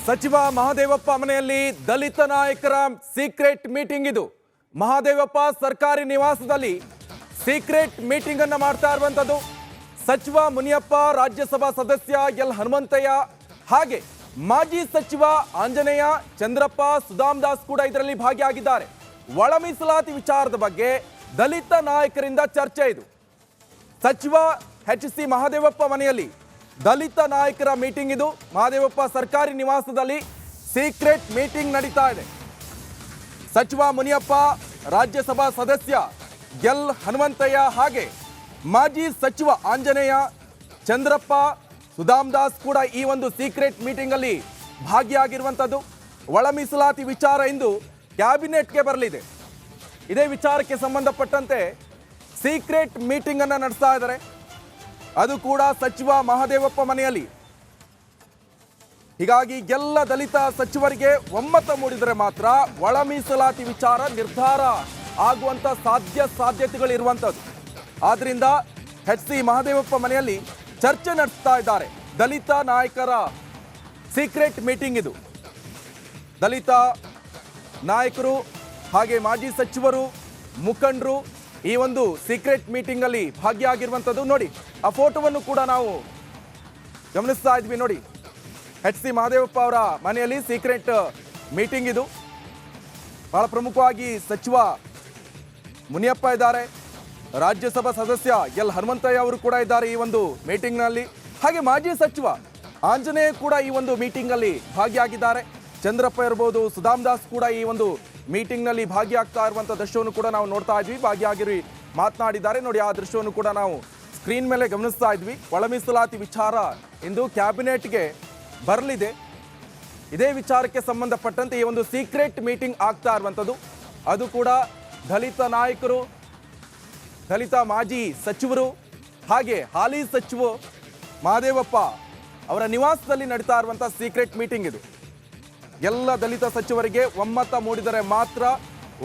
ಸಚಿವ ಮಹದೇವಪ್ಪ ಮನೆಯಲ್ಲಿ ದಲಿತ ನಾಯಕರ ಸೀಕ್ರೆಟ್ ಮೀಟಿಂಗ್ ಇದು. ಮಹದೇವಪ್ಪ ಸರ್ಕಾರಿ ನಿವಾಸದಲ್ಲಿ ಸೀಕ್ರೆಟ್ ಮೀಟಿಂಗ್ ಅನ್ನು ಮಾಡ್ತಾ ಇರುವಂತದ್ದು. ಸಚಿವ ಮುನಿಯಪ್ಪ, ರಾಜ್ಯಸಭಾ ಸದಸ್ಯ ಎಲ್ ಹನುಮಂತಯ್ಯ, ಹಾಗೆ ಮಾಜಿ ಸಚಿವ ಆಂಜನೇಯ, ಚಂದ್ರಪ್ಪ, ಸುಧಾಮ್ ದಾಸ್ ಕೂಡ ಇದರಲ್ಲಿ ಭಾಗಿಯಾಗಿದ್ದಾರೆ. ಒಳ ಮೀಸಲಾತಿ ವಿಚಾರದ ಬಗ್ಗೆ ದಲಿತ ನಾಯಕರಿಂದ ಚರ್ಚೆ ಇದು. ಸಚಿವ ಎಚ್.ಸಿ. ಮಹದೇವಪ್ಪ ಮನೆಯಲ್ಲಿ ದಲಿತ ನಾಯಕರ ಮೀಟಿಂಗ್ ಇದು. ಮಹದೇವಪ್ಪ ಸರ್ಕಾರಿ ನಿವಾಸದಲ್ಲಿ ಸೀಕ್ರೆಟ್ ಮೀಟಿಂಗ್ ನಡೀತಾ ಇದೆ. ಸಚಿವ ಮುನಿಯಪ್ಪ, ರಾಜ್ಯಸಭಾ ಸದಸ್ಯ ಎಲ್ ಹನುಮಂತಯ್ಯ, ಹಾಗೆ ಮಾಜಿ ಸಚಿವ ಆಂಜನೇಯ, ಚಂದ್ರಪ್ಪ, ಸುಧಾಮ್ ದಾಸ್ ಕೂಡ ಈ ಒಂದು ಸೀಕ್ರೆಟ್ ಮೀಟಿಂಗ್ ಅಲ್ಲಿ ಭಾಗಿಯಾಗಿರುವಂಥದ್ದು. ಒಳ ಮೀಸಲಾತಿ ವಿಚಾರ ಇಂದು ಕ್ಯಾಬಿನೆಟ್ಗೆ ಬರಲಿದೆ. ಇದೇ ವಿಚಾರಕ್ಕೆ ಸಂಬಂಧಪಟ್ಟಂತೆ ಸೀಕ್ರೆಟ್ ಮೀಟಿಂಗ್ ಅನ್ನು ನಡೆಸ್ತಾ ಇದ್ದಾರೆ. ಅದು ಕೂಡ ಸಚಿವ ಮಹದೇವಪ್ಪ ಮನೆಯಲ್ಲಿ. ಹೀಗಾಗಿ ಎಲ್ಲ ದಲಿತ ಸಚಿವರಿಗೆ ಒಮ್ಮತ ಮೂಡಿದರೆ ಮಾತ್ರ ಒಳ ಮೀಸಲಾತಿ ವಿಚಾರ ನಿರ್ಧಾರ ಆಗುವಂತ ಸಾಧ್ಯತೆಗಳಿರುವಂಥದ್ದು. ಆದ್ರಿಂದ ಎಚ್.ಸಿ. ಮಹದೇವಪ್ಪ ಮನೆಯಲ್ಲಿ ಚರ್ಚೆ ನಡೆಸ್ತಾ ಇದ್ದಾರೆ. ದಲಿತ ನಾಯಕರ ಸೀಕ್ರೆಟ್ ಮೀಟಿಂಗ್ ಇದು. ದಲಿತ ನಾಯಕರು ಹಾಗೆ ಮಾಜಿ ಸಚಿವರು, ಮುಖಂಡರು ಈ ಒಂದು ಸೀಕ್ರೆಟ್ ಮೀಟಿಂಗ್ ಅಲ್ಲಿ ಭಾಗಿಯಾಗಿರುವಂಥದ್ದು. ನೋಡಿ, ಆ ಫೋಟೋವನ್ನು ಕೂಡ ನಾವು ಗಮನಿಸ್ತಾ ಇದ್ವಿ. ನೋಡಿ, ಎಚ್.ಸಿ. ಮಹದೇವಪ್ಪ ಅವರ ಮನೆಯಲ್ಲಿ ಸೀಕ್ರೆಟ್ ಮೀಟಿಂಗ್ ಇದು. ಬಹಳ ಪ್ರಮುಖವಾಗಿ ಸಚಿವ ಮುನಿಯಪ್ಪ ಇದ್ದಾರೆ, ರಾಜ್ಯಸಭಾ ಸದಸ್ಯ ಎಲ್ ಹನುಮಂತಯ್ಯ ಅವರು ಕೂಡ ಇದ್ದಾರೆ ಈ ಒಂದು ಮೀಟಿಂಗ್ ನಲ್ಲಿ. ಹಾಗೆ ಮಾಜಿ ಸಚಿವ ಆಂಜನೇಯ ಕೂಡ ಈ ಒಂದು ಮೀಟಿಂಗ್ ಅಲ್ಲಿ ಭಾಗಿಯಾಗಿದ್ದಾರೆ. ಚಂದ್ರಪ್ಪ ಇರಬಹುದು, ಸುಧಾಮ್ ದಾಸ್ ಕೂಡ ಈ ಒಂದು ಮೀಟಿಂಗ್ ನಲ್ಲಿ ಭಾಗಿಯಾಗ್ತಾ ಇರುವಂತಹ ದೃಶ್ಯವನ್ನು ಕೂಡ ನಾವು ನೋಡ್ತಾ ಇದ್ವಿ. ಭಾಗಿಯಾಗಿರಿ ಮಾತನಾಡಿದ್ದಾರೆ. ನೋಡಿ, ಆ ದೃಶ್ಯವನ್ನು ಕೂಡ ನಾವು ಸ್ಕ್ರೀನ್ ಮೇಲೆ ಗಮನಿಸ್ತಾ ಇದ್ವಿ. ಒಳ ಮೀಸಲಾತಿ ವಿಚಾರ ಇಂದು ಕ್ಯಾಬಿನೆಟ್ಗೆ ಬರಲಿದೆ. ಇದೇ ವಿಚಾರಕ್ಕೆ ಸಂಬಂಧಪಟ್ಟಂತೆ ಈ ಒಂದು ಸೀಕ್ರೆಟ್ ಮೀಟಿಂಗ್ ಆಗ್ತಾ ಇರುವಂಥದ್ದು. ಅದು ಕೂಡ ದಲಿತ ನಾಯಕರು, ದಲಿತ ಮಾಜಿ ಸಚಿವರು, ಹಾಗೆ ಹಾಲಿ ಸಚಿವ ಮಹದೇವಪ್ಪ ಅವರ ನಿವಾಸದಲ್ಲಿ ನಡೀತಾ ಇರುವಂತಹ ಸೀಕ್ರೆಟ್ ಮೀಟಿಂಗ್ ಇದು. ಎಲ್ಲ ದಲಿತ ಸಚಿವರಿಗೆ ಒಮ್ಮತ ಮೂಡಿದರೆ ಮಾತ್ರ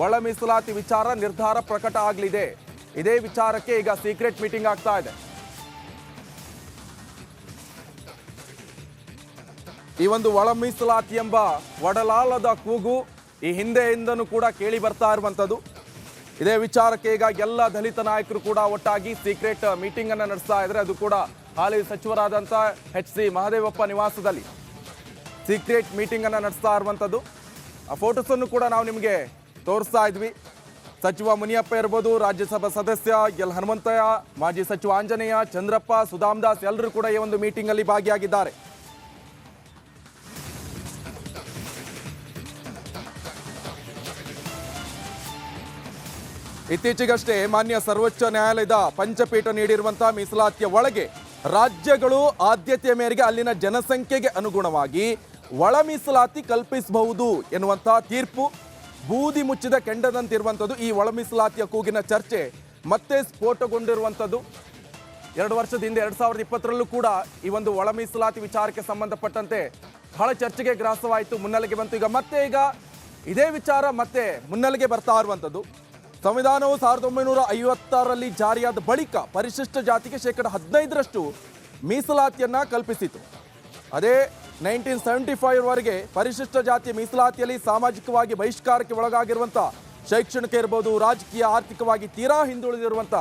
ಒಳ ಮೀಸಲಾತಿ ವಿಚಾರ ನಿರ್ಧಾರ ಪ್ರಕಟ ಆಗಲಿದೆ. ಇದೇ ವಿಚಾರಕ್ಕೆ ಈಗ ಸೀಕ್ರೆಟ್ ಮೀಟಿಂಗ್ ಆಗ್ತಾ ಇದೆ. ಈ ಒಂದು ಒಳ ಮೀಸಲಾತಿ ಎಂಬ ಒಡಲಾಳದ ಕೂಗು ಈ ಹಿಂದೆಯಿಂದನೂ ಕೂಡ ಕೇಳಿ ಬರ್ತಾ ಇರುವಂಥದ್ದು. ಇದೇ ವಿಚಾರಕ್ಕೆ ಈಗ ಎಲ್ಲ ದಲಿತ ನಾಯಕರು ಕೂಡ ಒಟ್ಟಾಗಿ ಸೀಕ್ರೆಟ್ ಮೀಟಿಂಗ್ ಅನ್ನು ನಡೆಸ್ತಾ ಇದ್ದಾರೆ. ಅದು ಕೂಡ ಹಾಲಿ ಸಚಿವರಾದಂಥ ಎಚ್.ಸಿ. ಮಹದೇವಪ್ಪ ನಿವಾಸದಲ್ಲಿ ಸೀಕ್ರೆಟ್ ಮೀಟಿಂಗ್ ಅನ್ನು ನಡೆಸ್ತಾ ಇರುವಂಥದ್ದು. ಆ ಫೋಟೋಸ್ ಅನ್ನು ಕೂಡ ನಾವು ನಿಮಗೆ ತೋರಿಸ್ತಾ ಇದ್ವಿ. ಸಚಿವ ಮುನಿಯಪ್ಪ ಇರ್ಬೋದು, ರಾಜ್ಯಸಭಾ ಸದಸ್ಯ ಎಲ್ ಹನುಮಂತಯ್ಯ, ಮಾಜಿ ಸಚಿವ ಆಂಜನೇಯ, ಚಂದ್ರಪ್ಪ, ಸುಧಾಮ್ ದಾಸ್ ಎಲ್ಲರೂ ಕೂಡ ಈ ಒಂದು ಮೀಟಿಂಗ್ ಅಲ್ಲಿ ಭಾಗಿಯಾಗಿದ್ದಾರೆ. ಇತ್ತೀಚೆಗಷ್ಟೇ ಮಾನ್ಯ ಸರ್ವೋಚ್ಚ ನ್ಯಾಯಾಲಯದ ಪಂಚಪೀಠ ನೀಡಿರುವಂತಹ ಮೀಸಲಾತಿಯ ಒಳಗೆ ರಾಜ್ಯಗಳು ಆದ್ಯತೆಯ ಮೇರೆಗೆ ಅಲ್ಲಿನ ಜನಸಂಖ್ಯೆಗೆ ಅನುಗುಣವಾಗಿ ಒಳ ಮೀಸಲಾತಿ ಕಲ್ಪಿಸಬಹುದು ಎನ್ನುವಂತಹ ತೀರ್ಪು ಬೂದಿ ಮುಚ್ಚಿದ ಕೆಂಡದಂತಿರುವಂಥದ್ದು. ಈ ಒಳ ಮೀಸಲಾತಿಯ ಕೂಗಿನ ಚರ್ಚೆ ಮತ್ತೆ ಸ್ಫೋಟಗೊಂಡಿರುವಂಥದ್ದು. 2 ವರ್ಷದ ಹಿಂದೆ 2020ರಲ್ಲೂ ಕೂಡ ಈ ಒಂದು ಒಳ ಮೀಸಲಾತಿ ವಿಚಾರಕ್ಕೆ ಸಂಬಂಧಪಟ್ಟಂತೆ ಬಹಳ ಚರ್ಚೆಗೆ ಗ್ರಾಸವಾಯಿತು, ಮುನ್ನೆಲೆಗೆ ಬಂತು. ಈಗ ಇದೇ ವಿಚಾರ ಮತ್ತೆ ಮುನ್ನೆಲೆಗೆ ಬರ್ತಾ ಇರುವಂಥದ್ದು. ಸಂವಿಧಾನವು 1956ರಲ್ಲಿ ಜಾರಿಯಾದ ಬಳಿಕ ಪರಿಶಿಷ್ಟ ಜಾತಿಗೆ 15% ಮೀಸಲಾತಿಯನ್ನ ಕಲ್ಪಿಸಿತು. ಅದೇ 1975ವರೆಗೆ ಪರಿಶಿಷ್ಟ ಜಾತಿಯ ಮೀಸಲಾತಿಯಲ್ಲಿ ಸಾಮಾಜಿಕವಾಗಿ ಬಹಿಷ್ಕಾರಕ್ಕೆ ಒಳಗಾಗಿರುವಂಥ, ಶೈಕ್ಷಣಿಕ ಇರಬಹುದು, ರಾಜಕೀಯ, ಆರ್ಥಿಕವಾಗಿ ತೀರಾ ಹಿಂದುಳಿದಿರುವಂಥ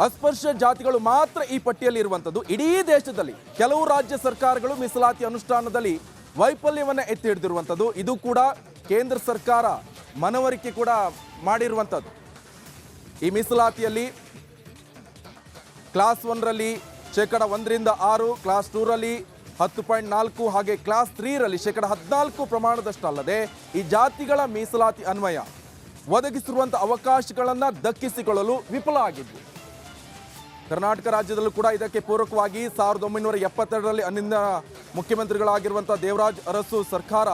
ಅಸ್ಪರ್ಶ ಜಾತಿಗಳು ಮಾತ್ರ ಈ ಪಟ್ಟಿಯಲ್ಲಿ ಇರುವಂಥದ್ದು. ಇಡೀ ದೇಶದಲ್ಲಿ ಕೆಲವು ರಾಜ್ಯ ಸರ್ಕಾರಗಳು ಮೀಸಲಾತಿ ಅನುಷ್ಠಾನದಲ್ಲಿ ವೈಫಲ್ಯವನ್ನು ಎತ್ತಿ ಹಿಡಿದಿರುವಂಥದ್ದು. ಇದು ಕೂಡ ಕೇಂದ್ರ ಸರ್ಕಾರ ಮನವರಿಕೆ ಕೂಡ ಮಾಡಿರುವಂಥದ್ದು. ಈ ಮೀಸಲಾತಿಯಲ್ಲಿ ಕ್ಲಾಸ್ 1ರಲ್ಲಿ 1% 6%, ಕ್ಲಾಸ್ 2ರಲ್ಲಿ 10.4%, ಹಾಗೆ ಕ್ಲಾಸ್ 3ರಲ್ಲಿ 14% ಪ್ರಮಾಣದಷ್ಟಲ್ಲದೆ ಈ ಜಾತಿಗಳ ಮೀಸಲಾತಿ ಅನ್ವಯ ಒದಗಿಸಿರುವಂಥ ಅವಕಾಶಗಳನ್ನು ದಕ್ಕಿಸಿಕೊಳ್ಳಲು ವಿಫಲ ಆಗಿದ್ವು. ಕರ್ನಾಟಕ ರಾಜ್ಯದಲ್ಲೂ ಕೂಡ ಇದಕ್ಕೆ ಪೂರಕವಾಗಿ 1972ರಲ್ಲಿ ಅಂದಿನ ಮುಖ್ಯಮಂತ್ರಿಗಳಾಗಿರುವಂಥ ದೇವರಾಜ್ ಅರಸು ಸರ್ಕಾರ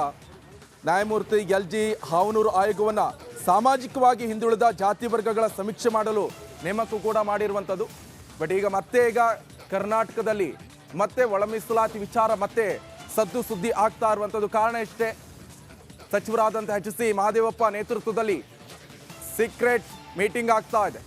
ನ್ಯಾಯಮೂರ್ತಿ ಎಲ್.ಜಿ. ಹಾವನೂರು ಆಯೋಗವನ್ನು ಸಾಮಾಜಿಕವಾಗಿ ಹಿಂದುಳಿದ ಜಾತಿ ವರ್ಗಗಳ ಸಮೀಕ್ಷೆ ಮಾಡಲು ನೇಮಕ ಕೂಡ ಮಾಡಿರುವಂಥದ್ದು. ಬಟ್ ಈಗ ಕರ್ನಾಟಕದಲ್ಲಿ ಮತ್ತೆ ಒಳ ಮೀಸಲಾತಿ ವಿಚಾರ ಮತ್ತೆ ಸದ್ದು ಸುದ್ದಿ ಆಗ್ತಾ ಇರುವಂಥದ್ದು. ಕಾರಣ ಇಷ್ಟೇ, ಸಚಿವರಾದಂಥ ಎಚ್.ಸಿ. ಮಹದೇವಪ್ಪ ನೇತೃತ್ವದಲ್ಲಿ ಸೀಕ್ರೆಟ್ ಮೀಟಿಂಗ್ ಆಗ್ತಾ ಇದೆ.